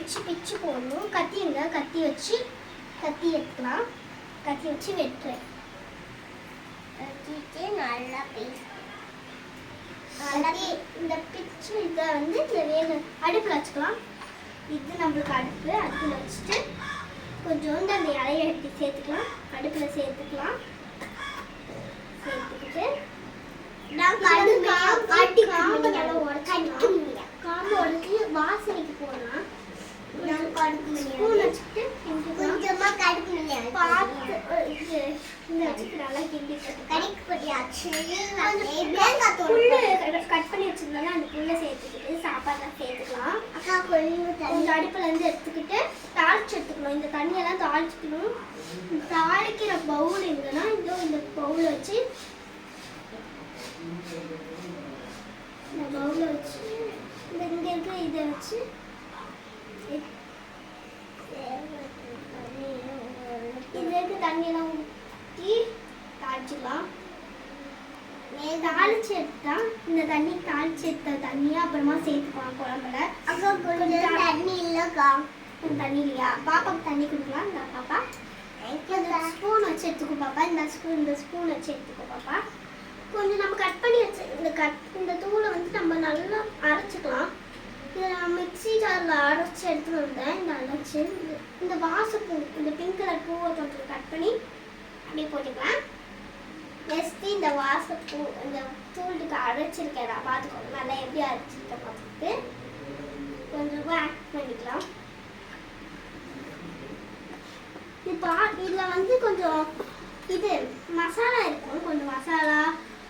பிச்சு பிச்சு போடணும். கத்தி எடுத்துக்கலாம். கத்தி வச்சு வெட்டுறேன். நல்லா இந்த பிச்சு இதை வந்து வேணும் அடுப்பில் வச்சுக்கலாம். இது நம்மளுக்கு அடுப்பில் வச்சுட்டு கொஞ்சோண்டு அந்த இலையை எடுத்து சேர்த்துக்கலாம். அடுப்பில் சேர்த்துக்கிட்டு காம்பு உடச்சி வாசனைக்கு போடலாம். ஸ்பூன் வச்சுட்டு கொஞ்சமா கடுப்பு பார்த்து இந்த வச்சுட்டு நல்லா கிண்டி புல்லு கட் பண்ணி வச்சிருந்தாலும் அந்த புல்லை சேர்த்துக்கிட்டு சாப்பாடுலாம் சேர்த்துக்கலாம். கொஞ்சம் அடுப்புல இருந்து எடுத்துக்கிட்டு தாளிச்சு எடுத்துக்கணும். இந்த தண்ணியெல்லாம் தாளிச்சுக்கணும். தாளிக்கிற பவுல் எங்கன்னா இந்த பவுல வச்சு இங்க இருக்க இதை வச்சு இதுக்கு தண்ணியெல்லாம் ஊற்றி தாளிச்சுக்கலாம். தாளிச்சு எடுத்தா இந்த தாளிச்சு எடுத்த தண்ணியை அப்புறமா சேர்த்துக்கலாம் குழம்புல. கொஞ்சம் தண்ணி இல்லக்கா. தண்ணி இல்லையா? பாப்பாக்கு தண்ணி கொடுக்கலாம். இந்த பாப்பா ஸ்பூன் வச்சு எடுத்துக்கோ பாப்பா. இந்த ஸ்பூன் வச்சு எடுத்துக்கோ பாப்பா. கொஞ்சம் நம்ம கட் பண்ணி வச்சு இந்த தூளை வந்து நம்ம நல்லா அரைச்சிக்கலாம். இதை நான் மிக்ஸி ஜாரில் அரைச்சி எடுத்துகிட்டு வந்தேன். இந்த அரைச்சி இந்த வாசப்பூ, இந்த பிங்க் கலர் பூவை கொஞ்சம் கட் பண்ணி அப்படியே போட்டுக்கலாம். நெக்ஸ்ட்டு இந்த வாசப்பூ இந்த தூளுக்கு அரைச்சிருக்கேன். நான் பார்த்துக்கோங்க நல்லா எப்படி அரைச்சிருக்கேன் பார்த்துட்டு கொஞ்சம் ஆட் பண்ணிக்கலாம். இதில் வந்து கொஞ்சம் இது மசாலா இருக்கும். கொஞ்சம் மசாலா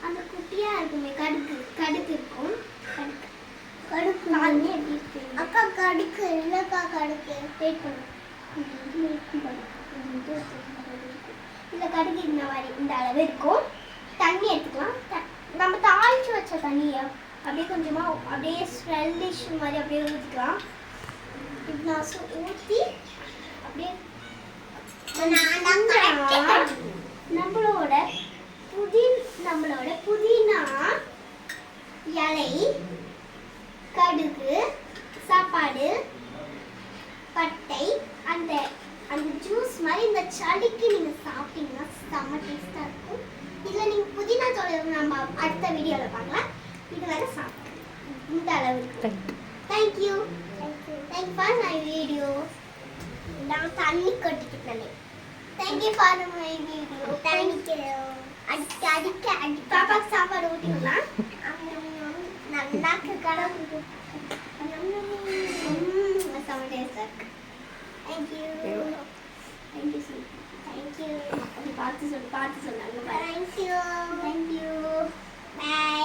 அந்த குட்டியாக இருக்குமே கடுக்கு இருக்கும். கடுக்கு நாலுமே எப்படி இருக்கு அக்கா? கடுக்கு இல்லக்கா. கடுக்கு வெயிட் பண்ணும். இதில் கடுகு இந்த மாதிரி இந்த அளவு இருக்கும். தண்ணி எடுத்துக்கலாம். நம்ம தாளிச்சு வச்ச தண்ணியை அப்படியே கொஞ்சமாக அப்படியே ஸ்மெல்லிஷ் மாதிரி அப்படியே ஊற்றிக்கலாம். இது நான் ஊற்றி அப்படியே நம்மளோட புதினா இலை, கடுகு, சாப்பாடு, பட்டை, அந்த ஜூஸ் மாதிரி இந்த சளிக்கு நீங்கள் சாப்பிட்டீங்கன்னா செம்ம டேஸ்ட்டாக இருக்கும். இதில் நீங்கள் புதினா தோலை நம்ம அடுத்த வீடியோவில் பார்க்கலாம். இது வரை சாப்பிட்டேன் இந்த அளவுக்கு. Thank you for my video. நான் தண்ணி கொட்டிக்கிட்டேன். Thank you for my video. Thank you. அடிக்க பாப்பாக்கு சாப்பாடு ஊட்டிக்கலாம். நல்லா கடவுள் செம்ம டேஸ்டாக இருக்கு. தேங்க்யூ. அப்படி பார்த்து சொன்னாங்க. தேங்க்யூ. பாய்.